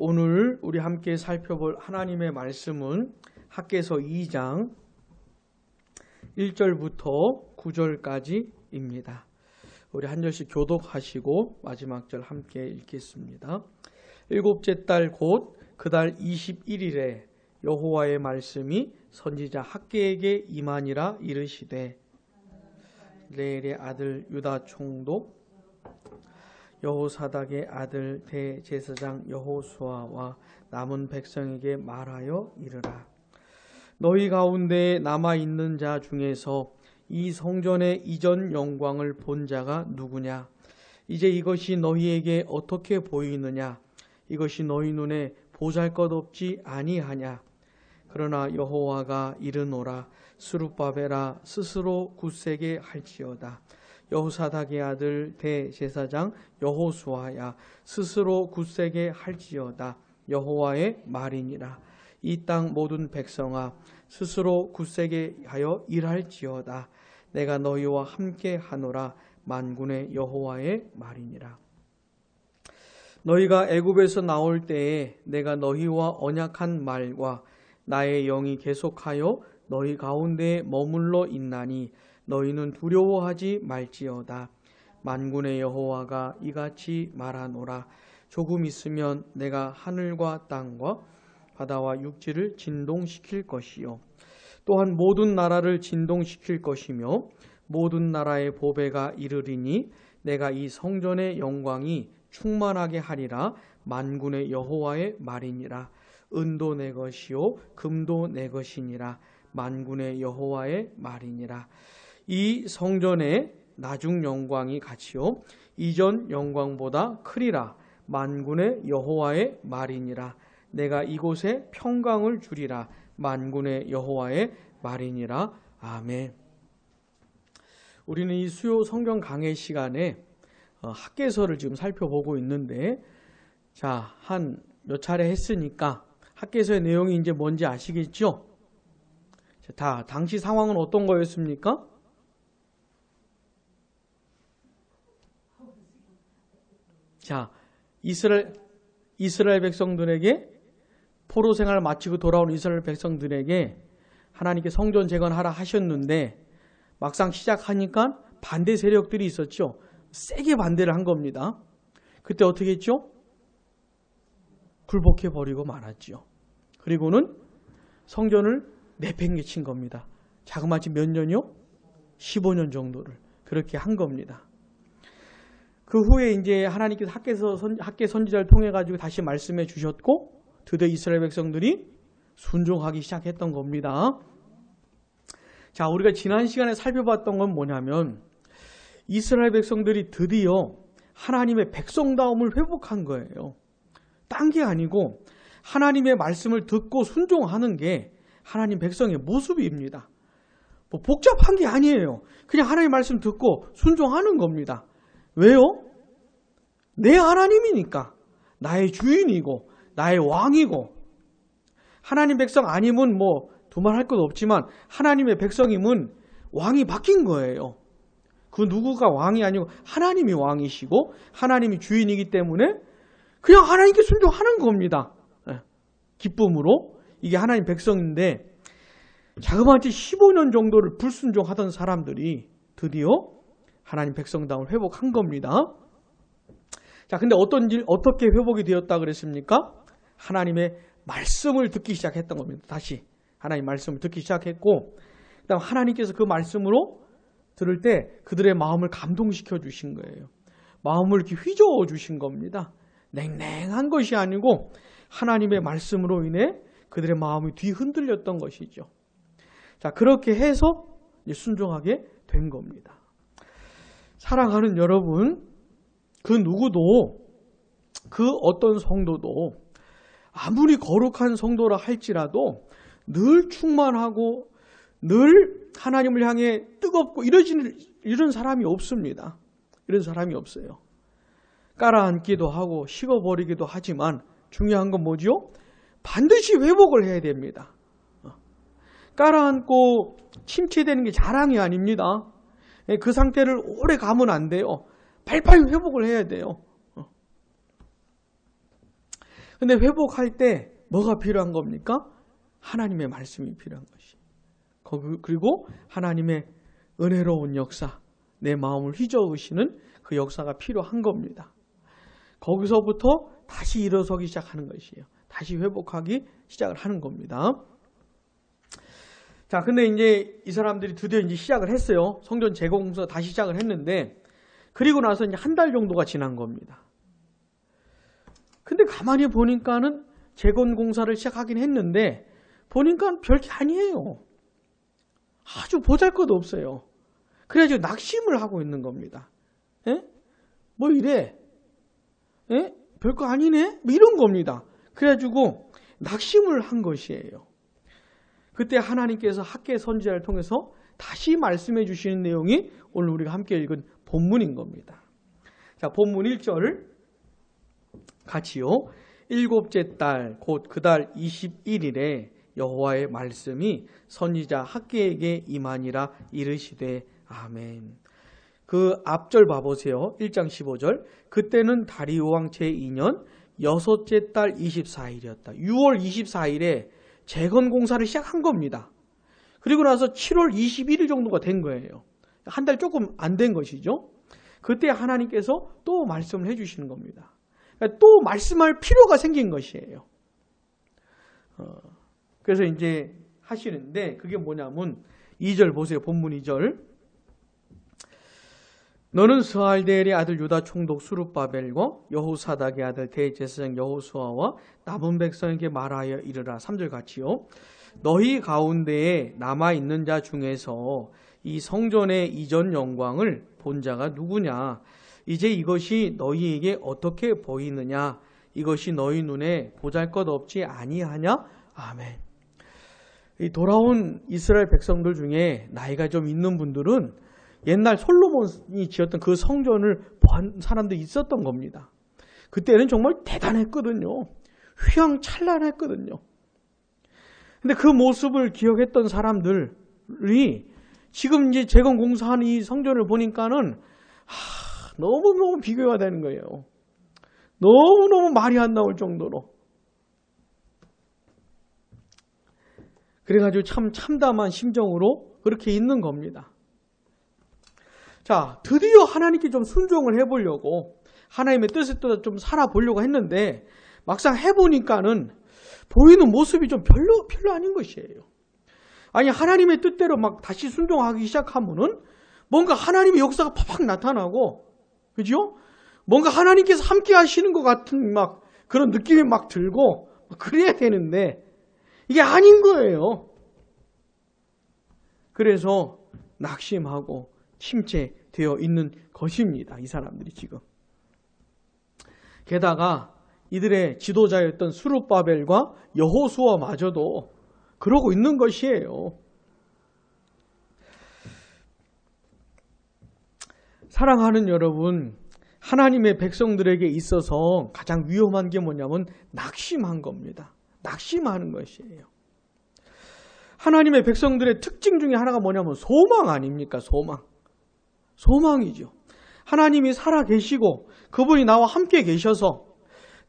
오늘 우리 함께 살펴볼 하나님의 말씀은 학개서 2장 1절부터 9절까지입니다. 우리 한 절씩 교독하시고 마지막 절 함께 읽겠습니다. 일곱째 달 곧 그 달 21일에 여호와의 말씀이 선지자 학개에게 임하니라 이르시되 레엘의 아들 유다 총독 여호사닥의 아들 대제사장 여호수아와 남은 백성에게 말하여 이르라. 너희 가운데 남아있는 자 중에서 이 성전의 이전 영광을 본 자가 누구냐? 이제 이것이 너희에게 어떻게 보이느냐? 이것이 너희 눈에 보잘것없지 아니하냐? 그러나 여호와가 이르노라. 스룹바벨아 스스로 굳세게 할지어다. 여호사닥의 아들 대제사장 여호수아야 스스로 굳세게 할지어다. 여호와의 말이니라. 이 땅 모든 백성아 스스로 굳세게 하여 일할지어다. 내가 너희와 함께 하노라. 만군의 여호와의 말이니라. 너희가 애굽에서 나올 때에 내가 너희와 언약한 말과 나의 영이 계속하여 너희 가운데에 머물러 있나니 너희는 두려워하지 말지어다. 만군의 여호와가 이같이 말하노라. 조금 있으면 내가 하늘과 땅과 바다와 육지를 진동시킬 것이요 또한 모든 나라를 진동시킬 것이며 모든 나라의 보배가 이르리니 내가 이 성전의 영광이 충만하게 하리라. 만군의 여호와의 말이니라. 은도 내 것이요 금도 내 것이니라. 만군의 여호와의 말이니라. 이 성전의 나중 영광이 같이요 이전 영광보다 크리라. 만군의 여호와의 말이니라. 내가 이곳에 평강을 주리라. 만군의 여호와의 말이니라. 아멘. 우리는 이 수요 성경 강해 시간에 학개서를 지금 살펴보고 있는데, 자, 한 몇 차례 했으니까 학개서의 내용이 이제 뭔지 아시겠죠? 다 당시 상황은 어떤 거였습니까? 자, 이스라엘 백성들에게 포로 생활을 마치고 돌아온 이스라엘 백성들에게 하나님께 성전 재건하라 하셨는데 막상 시작하니까 반대 세력들이 있었죠. 세게 반대를 한 겁니다. 그때 어떻게 했죠? 굴복해 버리고 말았죠. 그리고는 성전을 내팽개친 겁니다. 자그마치 몇 년이요? 15년 정도를 그렇게 한 겁니다. 그 후에 이제 하나님께서 학개 선지자를 통해 가지고 다시 말씀해 주셨고 드디어 이스라엘 백성들이 순종하기 시작했던 겁니다. 자, 우리가 지난 시간에 살펴봤던 건 뭐냐면 이스라엘 백성들이 드디어 하나님의 백성다움을 회복한 거예요. 딴 게 아니고 하나님의 말씀을 듣고 순종하는 게 하나님 백성의 모습입니다. 뭐 복잡한 게 아니에요. 그냥 하나님의 말씀 듣고 순종하는 겁니다. 왜요? 내 하나님이니까. 나의 주인이고 나의 왕이고. 하나님 백성 아니면 뭐 두말할 것 없지만 하나님의 백성이면 왕이 바뀐 거예요. 그 누구가 왕이 아니고 하나님이 왕이시고 하나님이 주인이기 때문에 그냥 하나님께 순종하는 겁니다. 기쁨으로. 이게 하나님 백성인데 자그마치 15년 정도를 불순종하던 사람들이 드디어 하나님 백성다움을 회복한 겁니다. 자, 근데 어떻게 회복이 되었다 그랬습니까? 하나님의 말씀을 듣기 시작했던 겁니다. 다시 하나님 말씀을 듣기 시작했고, 그다음 하나님께서 그 말씀으로 들을 때 그들의 마음을 감동시켜 주신 거예요. 마음을 이렇게 휘저어 주신 겁니다. 냉랭한 것이 아니고 하나님의 말씀으로 인해 그들의 마음이 뒤흔들렸던 것이죠. 자, 그렇게 해서 순종하게 된 겁니다. 사랑하는 여러분, 그 누구도, 그 어떤 성도도 아무리 거룩한 성도라 할지라도 늘 충만하고 늘 하나님을 향해 뜨겁고 이런 사람이 없습니다. 이런 사람이 없어요. 깔아앉기도 하고 식어버리기도 하지만 중요한 건 뭐죠? 반드시 회복을 해야 됩니다. 깔아앉고 침체되는 게 자랑이 아닙니다. 그 상태를 오래 가면 안 돼요. 빨리빨리 회복을 해야 돼요. 근데 회복할 때 뭐가 필요한 겁니까? 하나님의 말씀이 필요한 것이. 그리고 하나님의 은혜로운 역사, 내 마음을 휘저으시는 그 역사가 필요한 겁니다. 거기서부터 다시 일어서기 시작하는 것이에요. 다시 회복하기 시작을 하는 겁니다. 자, 근데 이제 이 사람들이 드디어 이제 시작을 했어요. 성전 재건공사 다시 시작을 했는데, 그리고 나서 이제 한 달 정도가 지난 겁니다. 근데 가만히 보니까는 재건공사를 시작하긴 했는데, 보니까 별게 아니에요. 아주 보잘것 없어요. 그래가지고 낙심을 하고 있는 겁니다. 에? 뭐 이래? 에? 별거 아니네? 뭐 이런 겁니다. 그래가지고 낙심을 한 것이에요. 그때 하나님께서 학개 선지자를 통해서 다시 말씀해 주시는 내용이 오늘 우리가 함께 읽은 본문인 겁니다. 자, 본문 1절 같이요. 일곱째 달 곧 그 달 21일에 여호와의 말씀이 선지자 학개에게 임하니라 이르시되 아멘. 그 앞절 봐보세요. 1장 15절. 그때는 다리오 왕 제2년 여섯째 달 24일이었다. 6월 24일에 재건공사를 시작한 겁니다. 그리고 나서 7월 21일 정도가 된 거예요. 한 달 조금 안 된 것이죠. 그때 하나님께서 또 말씀을 해주시는 겁니다. 그러니까 또 말씀할 필요가 생긴 것이에요. 그래서 이제 하시는데 그게 뭐냐면 2절 보세요. 본문 2절. 너는 스알데엘의 아들 유다 총독 수룹바벨과 여호사닥의 아들 대제사장 여호수아와 남은 백성에게 말하여 이르라. 3절 같이요. 너희 가운데에 남아있는 자 중에서 이 성전의 이전 영광을 본 자가 누구냐? 이제 이것이 너희에게 어떻게 보이느냐? 이것이 너희 눈에 보잘것없지 아니하냐? 아멘. 이 돌아온 이스라엘 백성들 중에 나이가 좀 있는 분들은 옛날 솔로몬이 지었던 그 성전을 본 사람들이 있었던 겁니다. 그때는 정말 대단했거든요. 휘황찬란했거든요. 근데 그 모습을 기억했던 사람들이 지금 이제 재건공사한 이 성전을 보니까는 너무너무 비교가 되는 거예요. 너무너무 말이 안 나올 정도로. 그래가지고 참 참담한 심정으로 그렇게 있는 겁니다. 자, 드디어 하나님께 좀 순종을 해보려고 하나님의 뜻에 따라 좀 살아보려고 했는데 막상 해보니까는 보이는 모습이 좀 별로 아닌 것이에요. 아니, 하나님의 뜻대로 막 다시 순종하기 시작하면은 뭔가 하나님의 역사가 팍팍 나타나고, 그죠? 뭔가 하나님께서 함께 하시는 것 같은 막 그런 느낌이 막 들고 그래야 되는데 이게 아닌 거예요. 그래서 낙심하고 침체되어 있는 것입니다. 이 사람들이 지금. 게다가 이들의 지도자였던 수룹바벨과 여호수아마저도 그러고 있는 것이에요. 사랑하는 여러분, 하나님의 백성들에게 있어서 가장 위험한 게 뭐냐면 낙심한 겁니다. 낙심하는 것이에요. 하나님의 백성들의 특징 중에 하나가 뭐냐면 소망 아닙니까? 소망이죠. 하나님이 살아 계시고 그분이 나와 함께 계셔서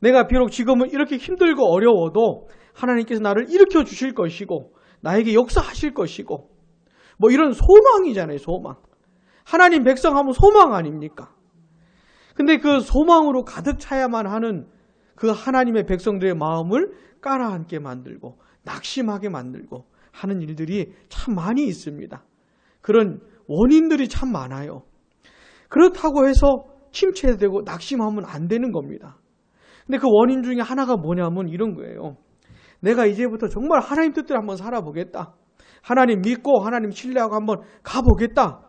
내가 비록 지금은 이렇게 힘들고 어려워도 하나님께서 나를 일으켜 주실 것이고 나에게 역사하실 것이고 뭐 이런 소망이잖아요. 소망. 하나님 백성 하면 소망 아닙니까? 근데 그 소망으로 가득 차야만 하는 그 하나님의 백성들의 마음을 깔아앉게 만들고 낙심하게 만들고 하는 일들이 참 많이 있습니다. 그런 원인들이 참 많아요. 그렇다고 해서 침체되고 낙심하면 안 되는 겁니다. 근데 그 원인 중에 하나가 뭐냐면 이런 거예요. 내가 이제부터 정말 하나님 뜻대로 한번 살아보겠다. 하나님 믿고 하나님 신뢰하고 한번 가보겠다.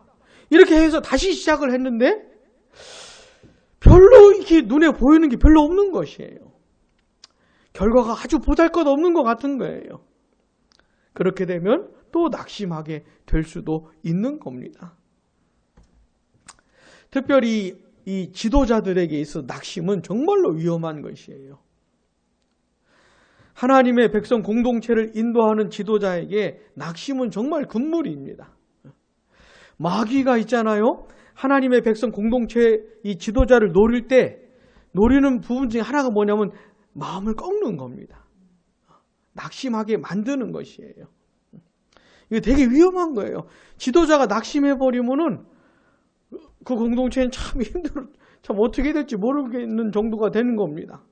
이렇게 해서 다시 시작을 했는데 별로 이렇게 눈에 보이는 게 별로 없는 것이에요. 결과가 아주 보잘것없는 것 같은 거예요. 그렇게 되면 또 낙심하게 될 수도 있는 겁니다. 특별히 이 지도자들에게 있어 낙심은 정말로 위험한 것이에요. 하나님의 백성 공동체를 인도하는 지도자에게 낙심은 정말 금물입니다. 마귀가 있잖아요. 하나님의 백성 공동체 이 지도자를 노릴 때 노리는 부분 중에 하나가 뭐냐면 마음을 꺾는 겁니다. 낙심하게 만드는 것이에요. 이게 되게 위험한 거예요. 지도자가 낙심해버리면은 그 공동체는 참 힘들어, 참 어떻게 될지 모르겠는 정도가 되는 겁니다.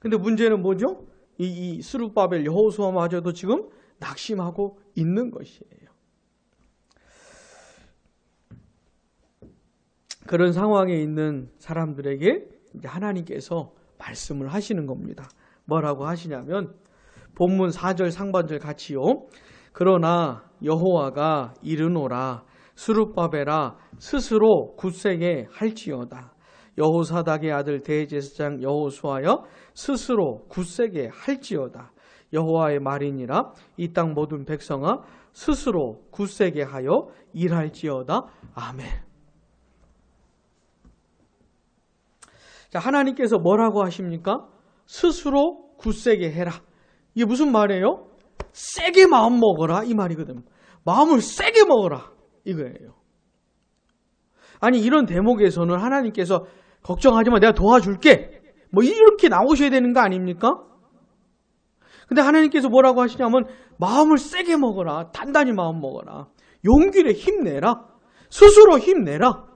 근데 문제는 뭐죠? 이 스룹바벨 여호수아마저도 지금 낙심하고 있는 것이에요. 그런 상황에 있는 사람들에게 이제 하나님께서 말씀을 하시는 겁니다. 뭐라고 하시냐면 본문 4절 상반절 같이요. 그러나 여호와가 이르노라 스룹바벨아 스스로 굳세게 할지어다. 여호사닥의 아들 대제사장 여호수아여 스스로 굳세게 할지어다. 여호와의 말이니라 이 땅 모든 백성아 스스로 굳세게 하여 일할지어다. 아멘. 자, 하나님께서 뭐라고 하십니까? 스스로 굳세게 해라. 이게 무슨 말이에요? 세게 마음 먹어라 이 말이거든. 마음을 세게 먹어라 이거예요. 아니 이런 대목에서는 하나님께서 걱정하지 마 내가 도와줄게 뭐 이렇게 나오셔야 되는 거 아닙니까? 근데 하나님께서 뭐라고 하시냐면 마음을 세게 먹어라. 단단히 마음 먹어라. 용기를 힘내라. 스스로 힘내라.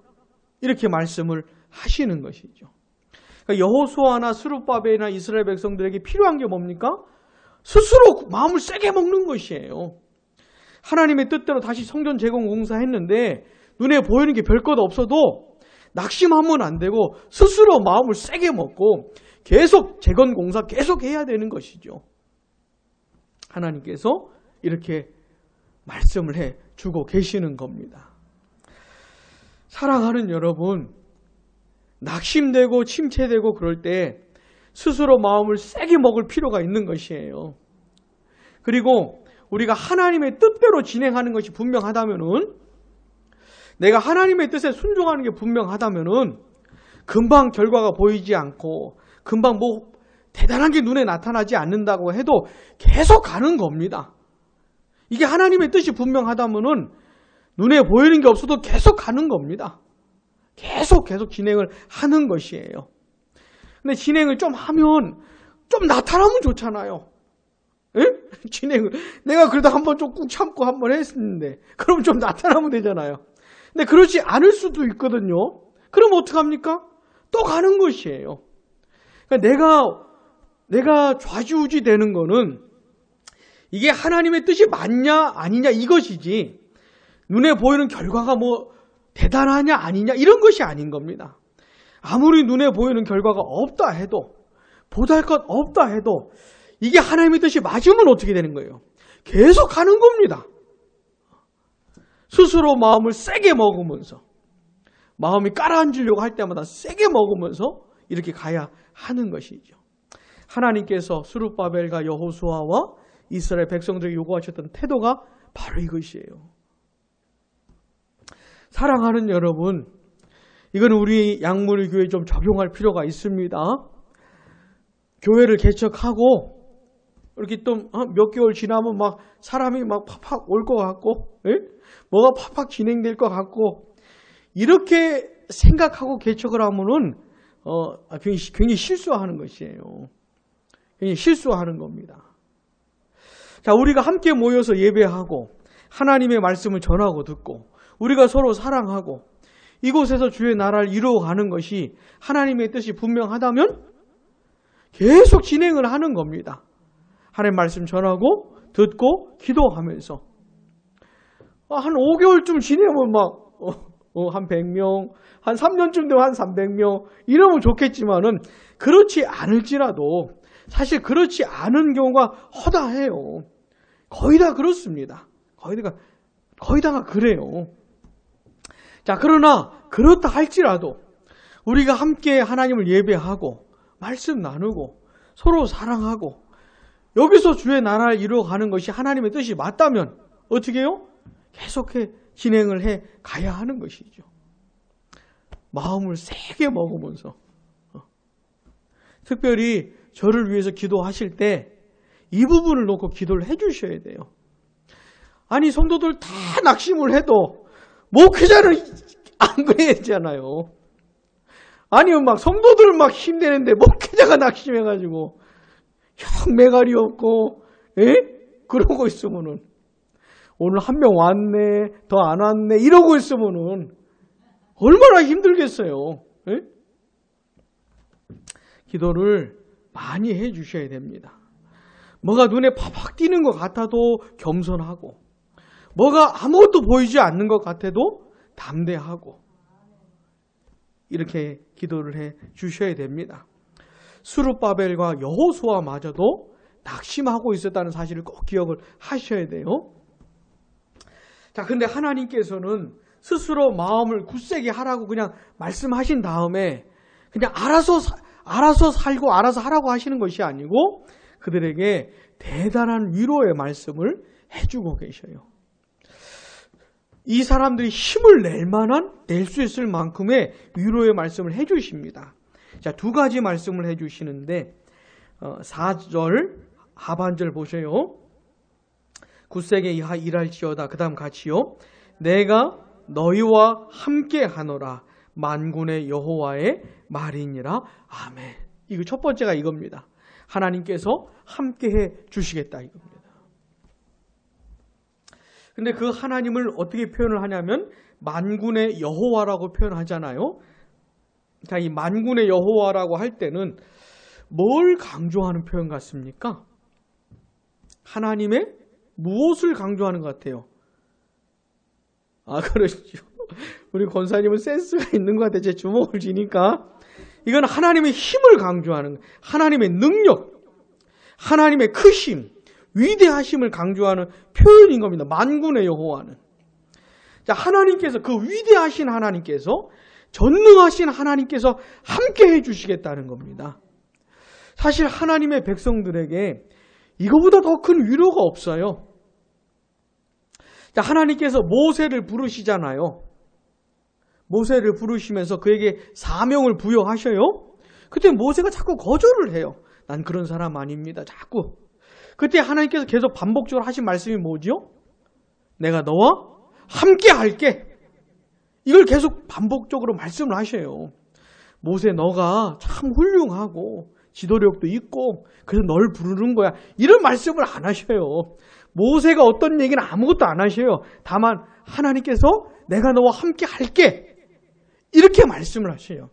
이렇게 말씀을 하시는 것이죠. 그러니까 여호수아나 스룹바벨이나 이스라엘 백성들에게 필요한 게 뭡니까? 스스로 마음을 세게 먹는 것이에요. 하나님의 뜻대로 다시 성전 재건 공사했는데 눈에 보이는 게 별 것 없어도 낙심하면 안 되고 스스로 마음을 세게 먹고 계속 재건 공사 계속 해야 되는 것이죠. 하나님께서 이렇게 말씀을 해 주고 계시는 겁니다. 사랑하는 여러분, 낙심되고 침체되고 그럴 때 스스로 마음을 세게 먹을 필요가 있는 것이에요. 그리고 우리가 하나님의 뜻대로 진행하는 것이 분명하다면은 내가 하나님의 뜻에 순종하는 게 분명하다면은 금방 결과가 보이지 않고 금방 뭐 대단한 게 눈에 나타나지 않는다고 해도 계속 가는 겁니다. 이게 하나님의 뜻이 분명하다면은 눈에 보이는 게 없어도 계속 가는 겁니다. 계속 진행을 하는 것이에요. 근데 진행을 좀 하면 좀 나타나면 좋잖아요. 에? 진행을 내가 그래도 한번 좀 꾹 참고 한번 했는데 그럼 좀 나타나면 되잖아요. 근데 그렇지 않을 수도 있거든요. 그럼 어떡합니까? 또 가는 것이에요. 그러니까 내가 좌지우지 되는 거는 이게 하나님의 뜻이 맞냐 아니냐 이것이지 눈에 보이는 결과가 뭐 대단하냐 아니냐 이런 것이 아닌 겁니다. 아무리 눈에 보이는 결과가 없다 해도 보잘것 없다 해도 이게 하나님의 뜻이 맞으면 어떻게 되는 거예요? 계속 가는 겁니다. 스스로 마음을 세게 먹으면서 마음이 깔아앉으려고 할 때마다 세게 먹으면서 이렇게 가야 하는 것이죠. 하나님께서 스룹바벨과 여호수아와 이스라엘 백성들에게 요구하셨던 태도가 바로 이것이에요. 사랑하는 여러분, 이건 우리 양문교회에 좀 적용할 필요가 있습니다. 교회를 개척하고 이렇게 또 몇 개월 지나면 막 사람이 막 팍팍 올 것 같고, 뭐가 팍팍 진행될 것 같고 이렇게 생각하고 개척을 하면은 굉장히 실수하는 것이에요. 굉장히 실수하는 겁니다. 자, 우리가 함께 모여서 예배하고 하나님의 말씀을 전하고 듣고 우리가 서로 사랑하고 이곳에서 주의 나라를 이루어가는 것이 하나님의 뜻이 분명하다면 계속 진행을 하는 겁니다. 하나님 말씀 전하고 듣고 기도하면서 한 5개월쯤 지내면 막 한 100명, 한 3년쯤 되면 한 300명 이러면 좋겠지만은 그렇지 않을지라도 사실 그렇지 않은 경우가 허다해요. 거의 다 그렇습니다. 거의 다가 그래요. 자, 그러나 그렇다 할지라도 우리가 함께 하나님을 예배하고 말씀 나누고 서로 사랑하고 여기서 주의 나라를 이루어가는 것이 하나님의 뜻이 맞다면 어떻게 해요? 계속해 진행을 해 가야 하는 것이죠. 마음을 세게 먹으면서 특별히 저를 위해서 기도하실 때 이 부분을 놓고 기도를 해 주셔야 돼요. 아니 성도들 다 낙심을 해도 목회자는 안 그래야 되잖아요. 아니면 막 성도들 막 힘내는데 목회자가 낙심해가지고 형 매갈이 없고 그러고 있으면은 오늘 한 명 왔네 더 안 왔네 이러고 있으면은 얼마나 힘들겠어요. 기도를 많이 해 주셔야 됩니다. 뭐가 눈에 팍팍 띄는 것 같아도 겸손하고 뭐가 아무것도 보이지 않는 것 같아도 담대하고 이렇게 기도를 해 주셔야 됩니다. 스룹바벨과 여호수아마저도 낙심하고 있었다는 사실을 꼭 기억을 하셔야 돼요. 자, 근데 하나님께서는 스스로 마음을 굳세게 하라고 그냥 말씀하신 다음에 그냥 알아서 살고 알아서 하라고 하시는 것이 아니고 그들에게 대단한 위로의 말씀을 해주고 계셔요. 이 사람들이 힘을 낼 수 있을 만큼의 위로의 말씀을 해주십니다. 자, 두 가지 말씀을 해주시는데 4절 하반절 보세요. 굳세게 일할지어다. 그 다음 같이요. 내가 너희와 함께 하노라. 만군의 여호와의 말이니라. 아멘. 이거 첫 번째가 이겁니다. 하나님께서 함께 해 주시겠다 이겁니다. 근데 그 하나님을 어떻게 표현을 하냐면 만군의 여호와라고 표현하잖아요. 자, 이 만군의 여호와라고 할 때는 뭘 강조하는 표현 같습니까? 하나님의 무엇을 강조하는 것 같아요? 그렇죠. 우리 권사님은 센스가 있는 것 같아요. 제 주목을 지니까. 이건 하나님의 힘을 강조하는, 하나님의 능력, 하나님의 크심, 위대하심을 강조하는 표현인 겁니다. 만군의 여호와는. 자, 하나님께서, 그 위대하신 하나님께서, 전능하신 하나님께서 함께 해주시겠다는 겁니다. 사실 하나님의 백성들에게 이거보다 더 큰 위로가 없어요. 자, 하나님께서 모세를 부르시잖아요. 모세를 부르시면서 그에게 사명을 부여하셔요. 그때 모세가 자꾸 거절을 해요. 난 그런 사람 아닙니다. 자꾸. 그때 하나님께서 계속 반복적으로 하신 말씀이 뭐죠? 내가 너와 함께 할게. 이걸 계속 반복적으로 말씀을 하셔요. 모세 너가 참 훌륭하고 지도력도 있고 그래서 널 부르는 거야. 이런 말씀을 안 하셔요. 모세가 어떤 얘기는 아무것도 안 하셔요. 다만 하나님께서 내가 너와 함께 할게. 이렇게 말씀을 하셔요.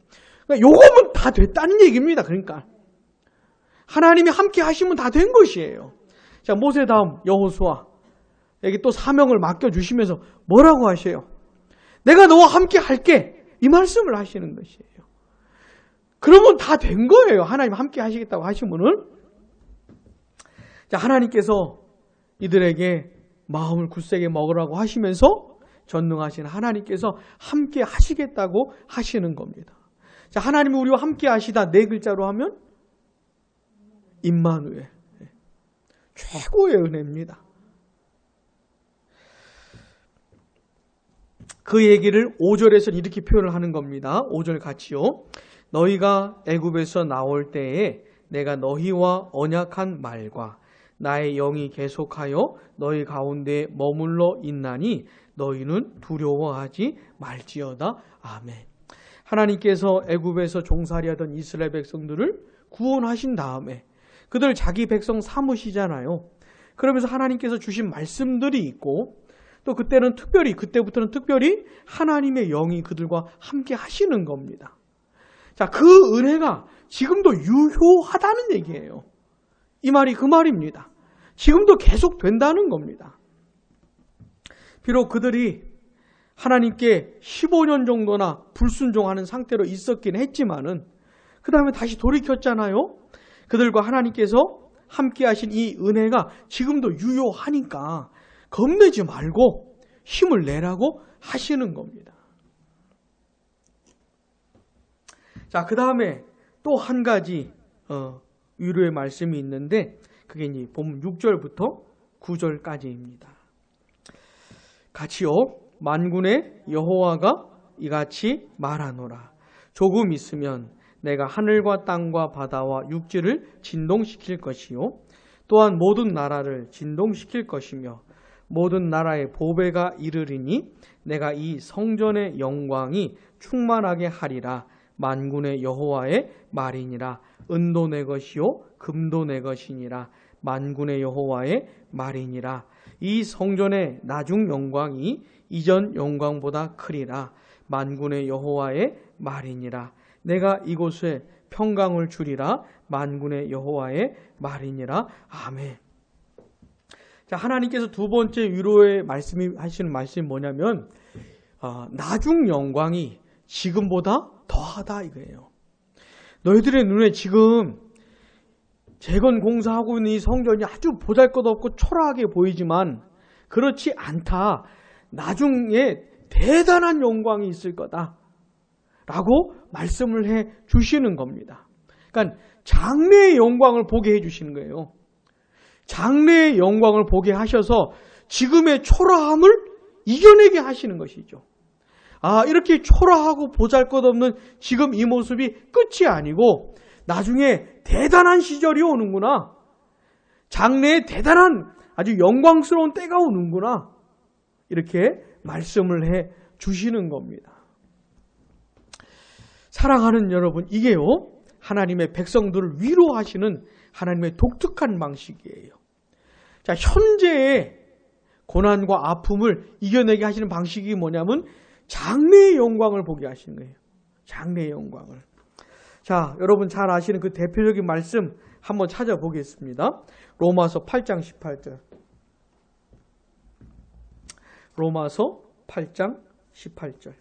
그러니까 요거면 다 됐다는 얘기입니다. 그러니까 하나님이 함께 하시면 다 된 것이에요. 자, 모세 다음 여호수아에게 또 사명을 맡겨주시면서 뭐라고 하셔요? 내가 너와 함께 할게. 이 말씀을 하시는 것이에요. 그러면 다 된 거예요. 하나님 함께 하시겠다고 하시면은. 자, 하나님께서 이들에게 마음을 굳세게 먹으라고 하시면서 전능하신 하나님께서 함께 하시겠다고 하시는 겁니다. 자, 하나님이 우리와 함께 하시다 네 글자로 하면 임마누엘. 최고의 은혜입니다. 그 얘기를 5절에서 이렇게 표현을 하는 겁니다. 5절 같이요. 너희가 애굽에서 나올 때에 내가 너희와 언약한 말과 나의 영이 계속하여 너희 가운데 머물러 있나니 너희는 두려워하지 말지어다. 아멘. 하나님께서 애굽에서 종살이하던 이스라엘 백성들을 구원하신 다음에 그들 자기 백성 삼으시잖아요. 그러면서 하나님께서 주신 말씀들이 있고 또 그때부터는 특별히 하나님의 영이 그들과 함께 하시는 겁니다. 자, 그 은혜가 지금도 유효하다는 얘기예요. 이 말이 그 말입니다. 지금도 계속 된다는 겁니다. 비록 그들이 하나님께 15년 정도나 불순종하는 상태로 있었긴 했지만은 그 다음에 다시 돌이켰잖아요. 그들과 하나님께서 함께 하신 이 은혜가 지금도 유효하니까 겁내지 말고 힘을 내라고 하시는 겁니다. 자, 그 다음에 또 한 가지 위로의 말씀이 있는데 그게 이제 본문 6절부터 9절까지입니다. 같이요. 만군의 여호와가 이같이 말하노라. 조금 있으면 내가 하늘과 땅과 바다와 육지를 진동시킬 것이요. 또한 모든 나라를 진동시킬 것이며 모든 나라의 보배가 이르리니 내가 이 성전의 영광이 충만하게 하리라. 만군의 여호와의 말이니라. 은도 내 것이요 금도 내 것이니라. 만군의 여호와의 말이니라. 이 성전의 나중 영광이 이전 영광보다 크리라. 만군의 여호와의 말이니라. 내가 이곳에 평강을 주리라. 만군의 여호와의 말이니라. 아멘. 자, 하나님께서 두 번째 위로의 말씀이 하시는 말씀이 뭐냐면 나중 영광이 지금보다 더하다 이거예요. 너희들의 눈에 지금 재건 공사하고 있는 이 성전이 아주 보잘것없고 초라하게 보이지만 그렇지 않다. 나중에 대단한 영광이 있을 거다 라고 말씀을 해 주시는 겁니다. 그러니까 장래의 영광을 보게 해 주시는 거예요. 장래의 영광을 보게 하셔서 지금의 초라함을 이겨내게 하시는 것이죠. 이렇게 초라하고 보잘것없는 지금 이 모습이 끝이 아니고 나중에 대단한 시절이 오는구나. 장래에 대단한 아주 영광스러운 때가 오는구나. 이렇게 말씀을 해 주시는 겁니다. 사랑하는 여러분, 이게요, 하나님의 백성들을 위로하시는 하나님의 독특한 방식이에요. 자, 현재의 고난과 아픔을 이겨내게 하시는 방식이 뭐냐면 장래의 영광을 보게 하시는 거예요. 장래의 영광을. 자, 여러분 잘 아시는 그 대표적인 말씀 한번 찾아보겠습니다. 로마서 8장 18절. 로마서 8장 18절.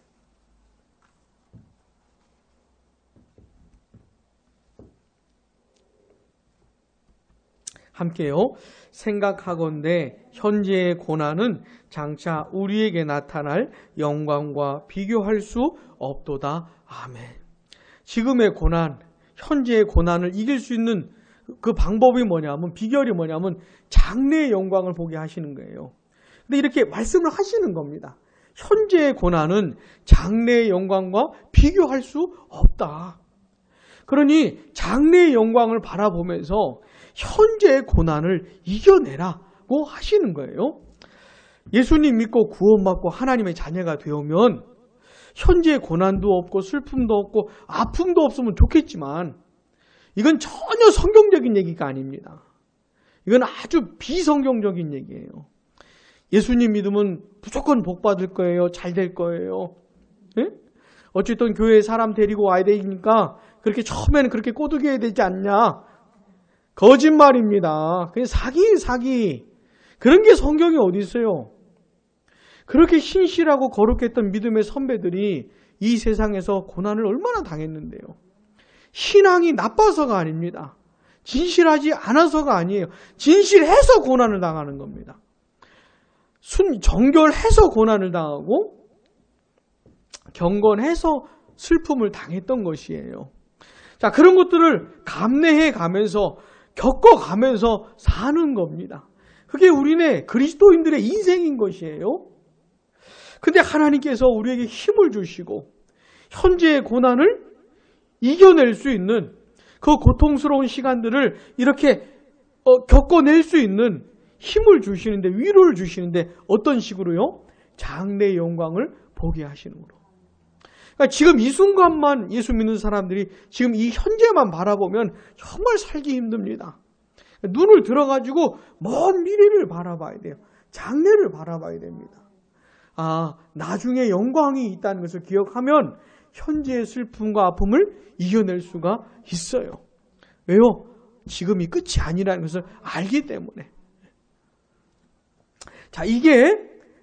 함께요. 생각하건대 현재의 고난은 장차 우리에게 나타날 영광과 비교할 수 없도다. 아멘. 지금의 고난, 현재의 고난을 이길 수 있는 그 방법이 뭐냐면, 비결이 뭐냐면 장래의 영광을 보게 하시는 거예요. 근데 이렇게 말씀을 하시는 겁니다. 현재의 고난은 장래의 영광과 비교할 수 없다. 그러니 장래의 영광을 바라보면서 현재의 고난을 이겨내라고 하시는 거예요. 예수님 믿고 구원받고 하나님의 자녀가 되오면 현재의 고난도 없고 슬픔도 없고 아픔도 없으면 좋겠지만 이건 전혀 성경적인 얘기가 아닙니다. 이건 아주 비성경적인 얘기예요. 예수님 믿으면 무조건 복 받을 거예요. 잘 될 거예요. 네? 어쨌든 교회에 사람 데리고 와야 되니까 그렇게 처음에는 그렇게 꼬드겨야 되지 않냐. 거짓말입니다. 그냥 사기. 그런 게 성경에 어디 있어요. 그렇게 신실하고 거룩했던 믿음의 선배들이 이 세상에서 고난을 얼마나 당했는데요. 신앙이 나빠서가 아닙니다. 진실하지 않아서가 아니에요. 진실해서 고난을 당하는 겁니다. 정결해서 고난을 당하고 경건해서 슬픔을 당했던 것이에요. 자, 그런 것들을 감내해 가면서 겪어가면서 사는 겁니다. 그게 우리네 그리스도인들의 인생인 것이에요. 근데 하나님께서 우리에게 힘을 주시고 현재의 고난을 이겨낼 수 있는 그 고통스러운 시간들을 이렇게 겪어낼 수 있는 힘을 주시는데, 위로를 주시는데 어떤 식으로요? 장래의 영광을 보게 하시는 거로. 그러니까 지금 이 순간만 예수 믿는 사람들이 지금 이 현재만 바라보면 정말 살기 힘듭니다. 눈을 들어가지고 먼 미래를 바라봐야 돼요. 장래를 바라봐야 됩니다. 나중에 영광이 있다는 것을 기억하면 현재의 슬픔과 아픔을 이겨낼 수가 있어요. 왜요? 지금이 끝이 아니라는 것을 알기 때문에. 자, 이게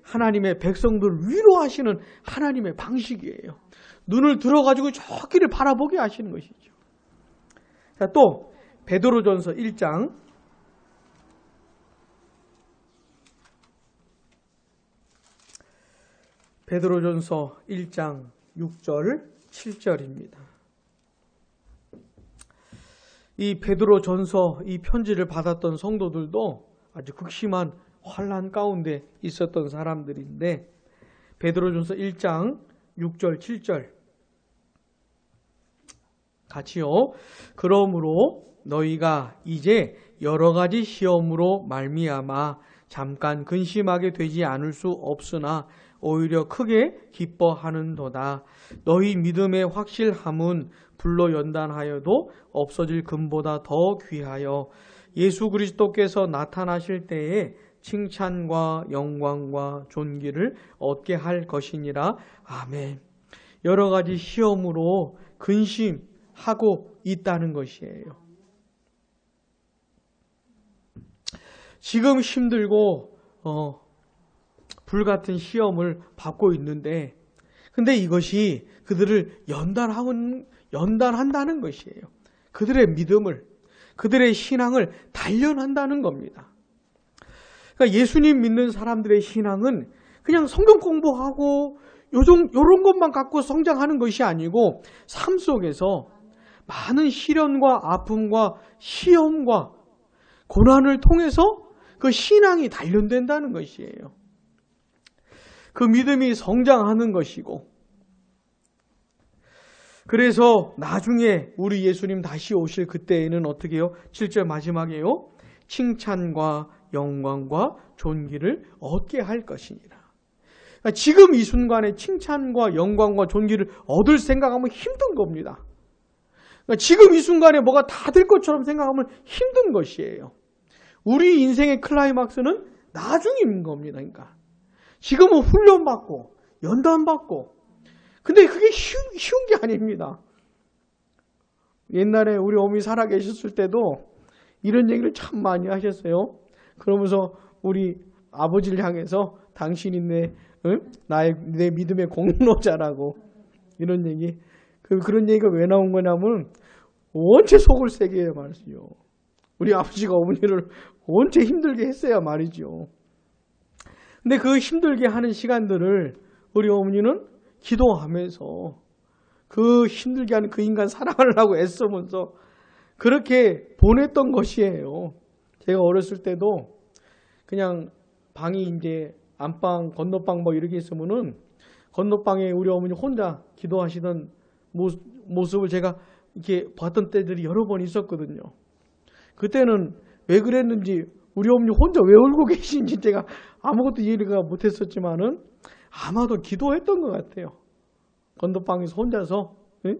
하나님의 백성들을 위로하시는 하나님의 방식이에요. 눈을 들어가지고 저 길을 바라보게 하시는 것이죠. 자, 또 베드로전서 1장 베드로전서 1장 6절 7절입니다. 이 베드로전서 이 편지를 받았던 성도들도 아주 극심한 환난 가운데 있었던 사람들인데, 베드로전서 1장 6절 7절 같이요. 그러므로 너희가 이제 여러 가지 시험으로 말미암아 잠깐 근심하게 되지 않을 수 없으나 오히려 크게 기뻐하는도다. 너희 믿음의 확실함은 불로 연단하여도 없어질 금보다 더 귀하여 예수 그리스도께서 나타나실 때에 칭찬과 영광과 존귀를 얻게 할 것이니라. 아멘. 여러 가지 시험으로 근심하고 있다는 것이에요. 지금 힘들고 불같은 시험을 받고 있는데, 근데 이것이 그들을 연단한다는 것이에요. 그들의 믿음을, 그들의 신앙을 단련한다는 겁니다. 그러니까 예수님 믿는 사람들의 신앙은 그냥 성경 공부하고 요런 것만 갖고 성장하는 것이 아니고 삶 속에서 많은 시련과 아픔과 시험과 고난을 통해서 그 신앙이 단련된다는 것이에요. 그 믿음이 성장하는 것이고, 그래서 나중에 우리 예수님 다시 오실 그때에는 어떻게 해요? 7절 마지막에요. 칭찬과 영광과 존귀를 얻게 할 것이니라. 그러니까 지금 이 순간에 칭찬과 영광과 존귀를 얻을 생각하면 힘든 겁니다. 그러니까 지금 이 순간에 뭐가 다 될 것처럼 생각하면 힘든 것이에요. 우리 인생의 클라이막스는 나중인 겁니다. 그러니까 지금은 훈련받고 연단받고, 근데 그게 쉬운 게 아닙니다. 옛날에 우리 어머니 살아계셨을 때도 이런 얘기를 참 많이 하셨어요. 그러면서 우리 아버지를 향해서 당신이 내 믿음의 공로자라고, 이런 얘기. 그런 얘기가 왜 나온 거냐면 원체 속을 세게 해야 말이죠. 우리 아버지가 어머니를 원체 힘들게 했어야 말이죠. 근데 그 힘들게 하는 시간들을 우리 어머니는 기도하면서 그 힘들게 하는 그 인간 사랑하려고 애쓰면서 그렇게 보냈던 것이에요. 제가 어렸을 때도 그냥 방이 이제 안방, 건너방 뭐 이렇게 있으면은 건너방에 우리 어머니 혼자 기도하시던 모습을 제가 이렇게 봤던 때들이 여러 번 있었거든요. 그때는 왜 그랬는지, 우리 어머니 혼자 왜 울고 계신지 제가 아무것도 이해가 못했었지만은 아마도 기도했던 것 같아요. 건너방에서 혼자서. 응?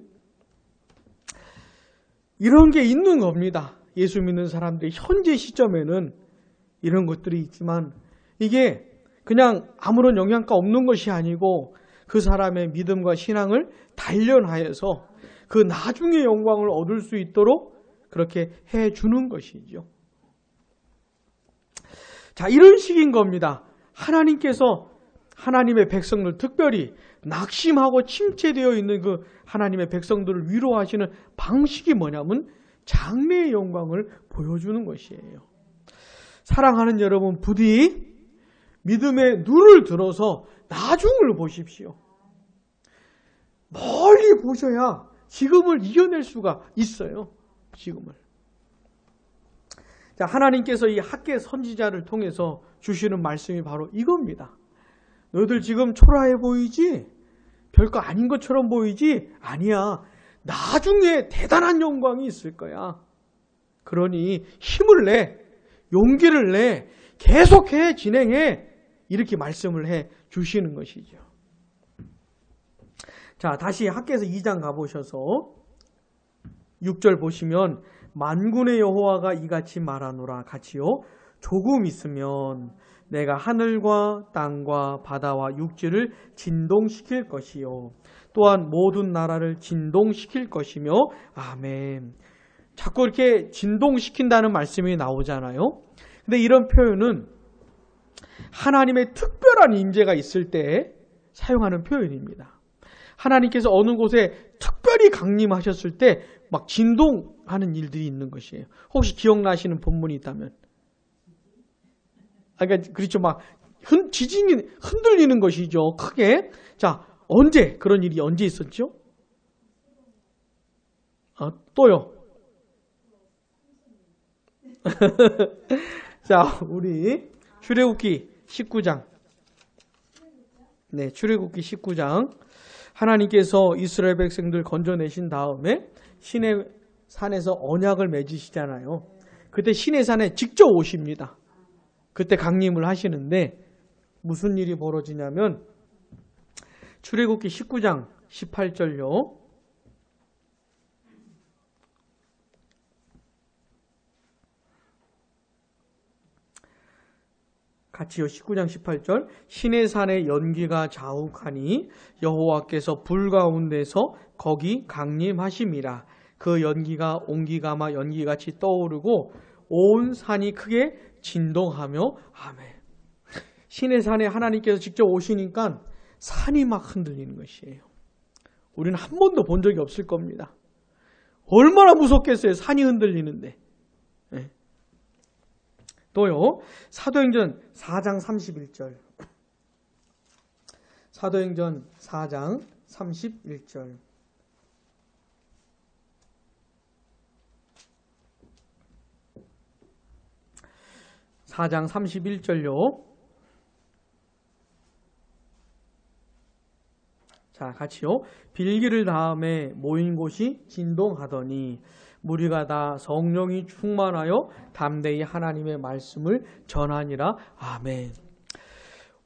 이런 게 있는 겁니다. 예수 믿는 사람들이 현재 시점에는 이런 것들이 있지만, 이게 그냥 아무런 영향가 없는 것이 아니고 그 사람의 믿음과 신앙을 단련하여서 그 나중의 영광을 얻을 수 있도록 그렇게 해주는 것이죠. 자, 이런 식인 겁니다. 하나님께서 하나님의 백성들, 특별히 낙심하고 침체되어 있는 그 하나님의 백성들을 위로하시는 방식이 뭐냐면 장래의 영광을 보여주는 것이에요. 사랑하는 여러분, 부디 믿음의 눈을 들어서 나중을 보십시오. 멀리 보셔야 지금을 이겨낼 수가 있어요. 지금을. 자, 하나님께서 이 학계 선지자를 통해서 주시는 말씀이 바로 이겁니다. 너희들 지금 초라해 보이지? 별거 아닌 것처럼 보이지? 아니야. 나중에 대단한 영광이 있을 거야. 그러니 힘을 내, 용기를 내, 계속해, 진행해. 이렇게 말씀을 해 주시는 것이죠. 자, 다시 학개서 2장 가보셔서 6절 보시면 만군의 여호와가 이같이 말하노라. 같이요. 조금 있으면 내가 하늘과 땅과 바다와 육지를 진동시킬 것이요. 또한 모든 나라를 진동시킬 것이며. 아멘. 자꾸 이렇게 진동시킨다는 말씀이 나오잖아요. 근데 이런 표현은 하나님의 특별한 임재가 있을 때 사용하는 표현입니다. 하나님께서 어느 곳에 특별히 강림하셨을 때 막 진동하는 일들이 있는 것이에요. 혹시 기억나시는 본문이 있다면? 그러니까 그렇죠. 막 지진이 흔들리는 것이죠. 크게. 자, 언제 그런 일이 언제 있었죠? 또요. 자, 우리 출애굽기 19장. 네, 출애굽기 19장. 하나님께서 이스라엘 백성들 건져내신 다음에 시내 산에서 언약을 맺으시잖아요. 그때 시내 산에 직접 오십니다. 그때 강림을 하시는데 무슨 일이 벌어지냐면 출애굽기 19장 18절요. 같이요. 19장 18절. 시내산의 연기가 자욱하니 여호와께서 불 가운데서 거기 강림하심이라. 그 연기가 옹기가마 연기같이 떠오르고 온 산이 크게 진동하며 아멘. 시내산에 하나님께서 직접 오시니까 산이 막 흔들리는 것이에요. 우리는 한 번도 본 적이 없을 겁니다. 얼마나 무섭겠어요. 산이 흔들리는데. 네. 또요. 사도행전 4장 31절. 사도행전 4장 31절. (4장 31절요) 자, 같이요. 빌기를 다음에 모인 곳이 진동하더니 무리가 다 성령이 충만하여 담대히 하나님의 말씀을 전하니라. 아멘.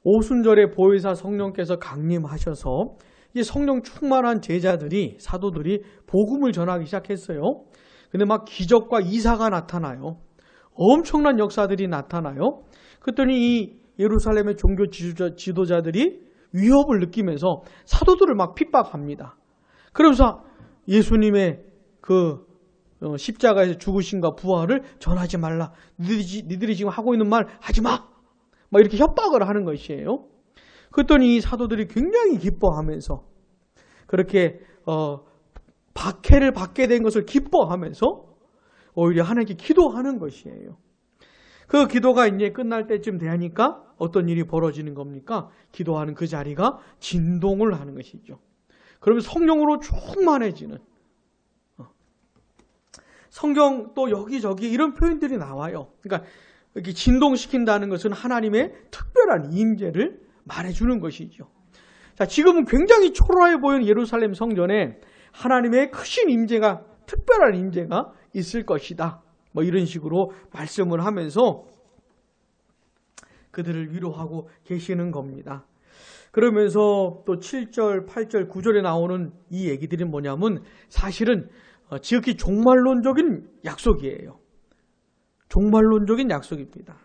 오순절에 보혜사 성령께서 강림하셔서 이 성령 충만한 제자들이, 사도들이 복음을 전하기 시작했어요. 근데 막 기적과 이사가 나타나요. 엄청난 역사들이 나타나요. 그랬더니 이 예루살렘의 종교 지도자들이 위협을 느끼면서 사도들을 막 핍박합니다. 그러면서 예수님의 그 십자가에서 죽으심과 부활을 전하지 말라. 니들이 지금 하고 있는 말 하지 마. 막 이렇게 협박을 하는 것이에요. 그랬더니 이 사도들이 굉장히 기뻐하면서 그렇게 박해를 받게 된 것을 기뻐하면서 오히려 하나님께 기도하는 것이에요. 그 기도가 이제 끝날 때쯤 되니까 어떤 일이 벌어지는 겁니까? 기도하는 그 자리가 진동을 하는 것이죠. 그러면 성령으로 충만해지는. 성경 또 여기저기 이런 표현들이 나와요. 그러니까 이렇게 진동시킨다는 것은 하나님의 특별한 임재를 말해주는 것이죠. 자, 지금은 굉장히 초라해 보이는 예루살렘 성전에 하나님의 크신 임재가, 특별한 임재가 있을 것이다. 뭐 이런 식으로 말씀을 하면서 그들을 위로하고 계시는 겁니다. 그러면서 또 7절, 8절, 9절에 나오는 이 얘기들이 뭐냐면 사실은 지극히 종말론적인 약속이에요. 종말론적인 약속입니다.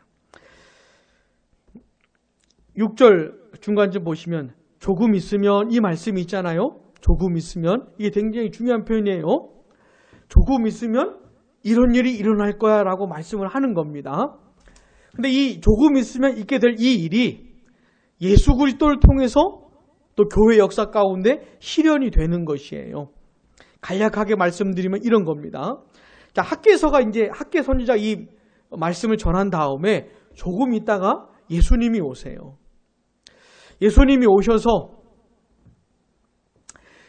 6절 중간쯤 보시면 조금 있으면, 이 말씀이 있잖아요. 조금 있으면, 이게 굉장히 중요한 표현이에요. 조금 있으면 이런 일이 일어날 거야 라고 말씀을 하는 겁니다. 근데 이 조금 있으면 있게 될 이 일이 예수 그리스도를 통해서 또 교회 역사 가운데 실현이 되는 것이에요. 간략하게 말씀드리면 이런 겁니다. 자, 학개서가 이제 학개 선지자 이 말씀을 전한 다음에 조금 있다가 예수님이 오세요. 예수님이 오셔서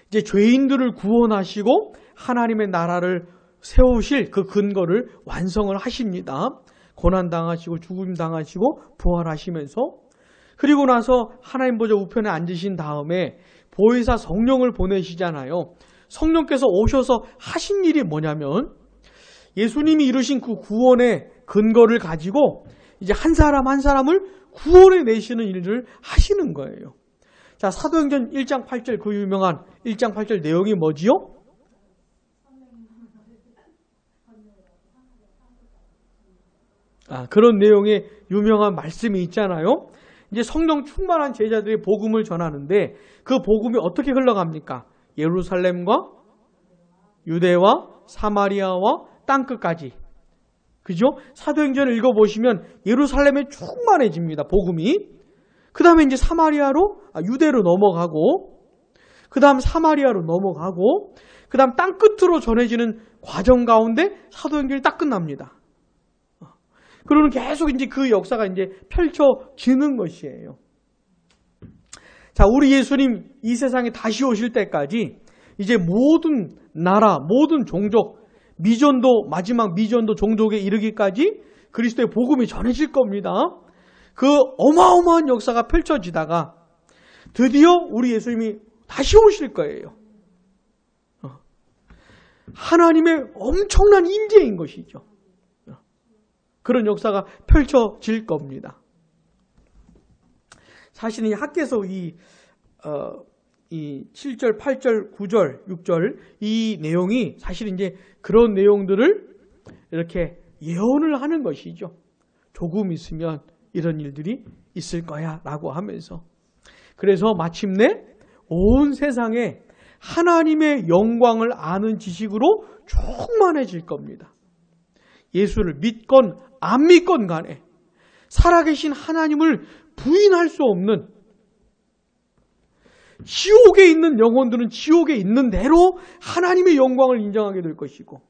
이제 죄인들을 구원하시고 하나님의 나라를 세우실 그 근거를 완성을 하십니다. 고난당하시고 죽음당하시고 부활하시면서, 그리고 나서 하나님 보좌 우편에 앉으신 다음에 보혜사 성령을 보내시잖아요. 성령께서 오셔서 하신 일이 뭐냐면 예수님이 이루신 그 구원의 근거를 가지고 이제 한 사람 한 사람을 구원해 내시는 일을 하시는 거예요. 자, 사도행전 1장 8절, 그 유명한 1장 8절 내용이 뭐지요? 그런 내용의 유명한 말씀이 있잖아요. 이제 성령 충만한 제자들이 복음을 전하는데 그 복음이 어떻게 흘러갑니까? 예루살렘과 유대와 사마리아와 땅끝까지. 그죠? 사도행전을 읽어보시면 예루살렘에 충만해집니다. 복음이. 그 다음에 이제 유대로 넘어가고, 그 다음 사마리아로 넘어가고, 그 다음 땅끝으로 전해지는 과정 가운데 사도행전이 딱 끝납니다. 그러면 계속 이제 그 역사가 이제 펼쳐지는 것이에요. 자, 우리 예수님 이 세상에 다시 오실 때까지 이제 모든 나라, 모든 종족, 마지막 미전도 종족에 이르기까지 그리스도의 복음이 전해질 겁니다. 그 어마어마한 역사가 펼쳐지다가 드디어 우리 예수님이 다시 오실 거예요. 하나님의 엄청난 임재인 것이죠. 그런 역사가 펼쳐질 겁니다. 사실은 이 학개서 이 7절, 8절, 9절, 6절 이 내용이 사실 이제 그런 내용들을 이렇게 예언을 하는 것이죠. 조금 있으면 이런 일들이 있을 거야 라고 하면서, 그래서 마침내 온 세상에 하나님의 영광을 아는 지식으로 충만해질 겁니다. 예수를 믿건 안 믿건 간에 살아계신 하나님을 부인할 수 없는, 지옥에 있는 영혼들은 지옥에 있는 대로 하나님의 영광을 인정하게 될 것이고,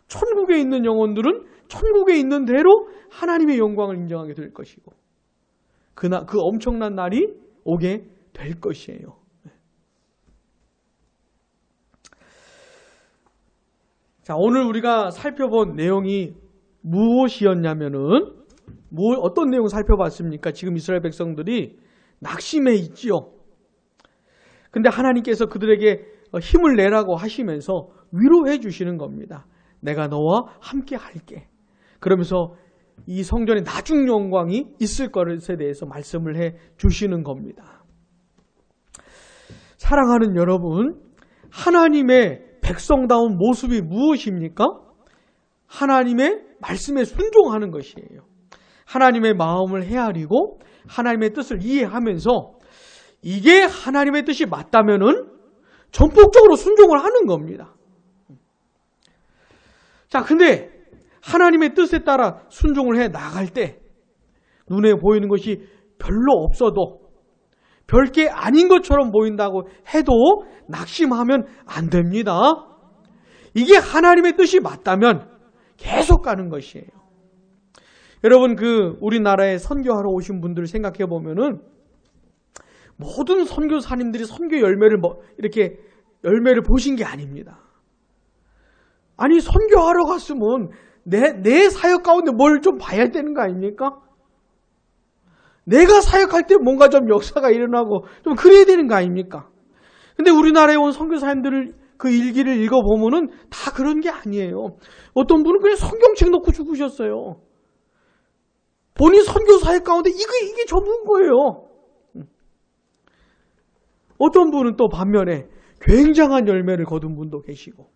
천국에 있는 영혼들은 천국에 있는 대로 하나님의 영광을 인정하게 될 것이고, 그 엄청난 날이 오게 될 것이에요. 자, 오늘 우리가 살펴본 내용이 무엇이었냐면은, 어떤 내용을 살펴봤습니까? 지금 이스라엘 백성들이 낙심해 있지요. 근데 하나님께서 그들에게 힘을 내라고 하시면서 위로해 주시는 겁니다. 내가 너와 함께 할게. 그러면서 이 성전의 나중 영광이 있을 것에 대해서 말씀을 해 주시는 겁니다. 사랑하는 여러분, 하나님의 백성다운 모습이 무엇입니까? 하나님의 말씀에 순종하는 것이에요. 하나님의 마음을 헤아리고 하나님의 뜻을 이해하면서 이게 하나님의 뜻이 맞다면은 전폭적으로 순종을 하는 겁니다. 자, 근데 하나님의 뜻에 따라 순종을 해 나갈 때 눈에 보이는 것이 별로 없어도, 별게 아닌 것처럼 보인다고 해도 낙심하면 안 됩니다. 이게 하나님의 뜻이 맞다면 계속 가는 것이에요. 여러분, 우리나라에 선교하러 오신 분들을 생각해 보면은 모든 선교사님들이 선교 이렇게 열매를 보신 게 아닙니다. 아니, 선교하러 갔으면 내 사역 가운데 뭘 좀 봐야 되는 거 아닙니까? 내가 사역할 때 뭔가 좀 역사가 일어나고 좀 그래야 되는 거 아닙니까? 근데 우리나라에 온 선교사님들을 그 일기를 읽어보면은 다 그런 게 아니에요. 어떤 분은 그냥 성경책 놓고 죽으셨어요. 본인 선교 사역 가운데 이게 전부인 거예요. 어떤 분은 또 반면에 굉장한 열매를 거둔 분도 계시고,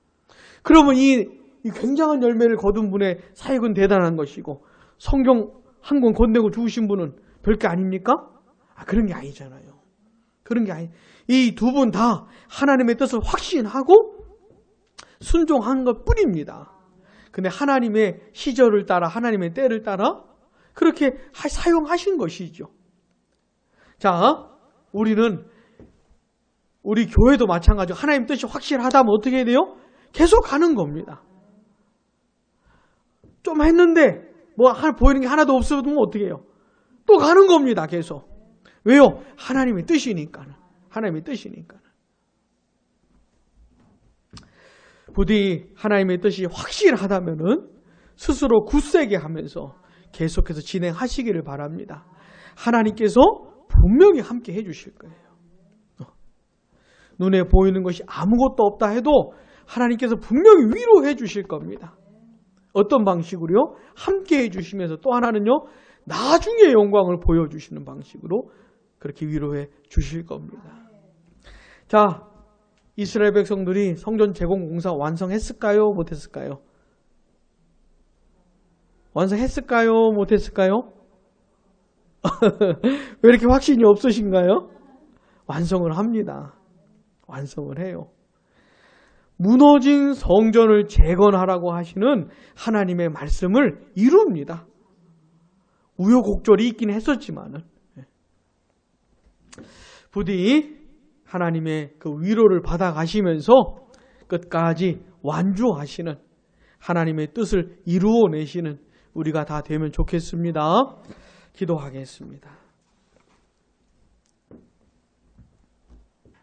그러면 이 굉장한 열매를 거둔 분의 사역은 대단한 것이고, 성경 한 권 건네고 죽으신 분은 별게 아닙니까? 그런 게 아니잖아요. 그런 게 아니. 이 두 분 다 하나님의 뜻을 확신하고 순종한 것 뿐입니다. 근데 하나님의 시절을 따라, 하나님의 때를 따라 그렇게 사용하신 것이죠. 자, 우리 교회도 마찬가지로 하나님 뜻이 확실하다면 어떻게 해야 돼요? 계속 가는 겁니다. 좀 했는데 보이는 게 하나도 없으면 어떻게 해요? 또 가는 겁니다. 계속. 왜요? 하나님의 뜻이니까는. 하나님의 뜻이니까는. 부디 하나님의 뜻이 확실하다면은 스스로 굳세게 하면서 계속해서 진행하시기를 바랍니다. 하나님께서 분명히 함께 해주실 거예요. 눈에 보이는 것이 아무것도 없다 해도 하나님께서 분명히 위로해 주실 겁니다. 어떤 방식으로요? 함께 해주시면서 또 하나는요, 나중에 영광을 보여주시는 방식으로 그렇게 위로해 주실 겁니다. 자, 이스라엘 백성들이 성전 재건 공사 완성했을까요? 못했을까요? 완성했을까요? 못했을까요? 왜 이렇게 확신이 없으신가요? 완성을 합니다. 완성을 해요. 무너진 성전을 재건하라고 하시는 하나님의 말씀을 이룹니다. 우여곡절이 있긴 했었지만은 부디 하나님의 그 위로를 받아가시면서 끝까지 완주하시는 하나님의 뜻을 이루어내시는 우리가 다 되면 좋겠습니다. 기도하겠습니다.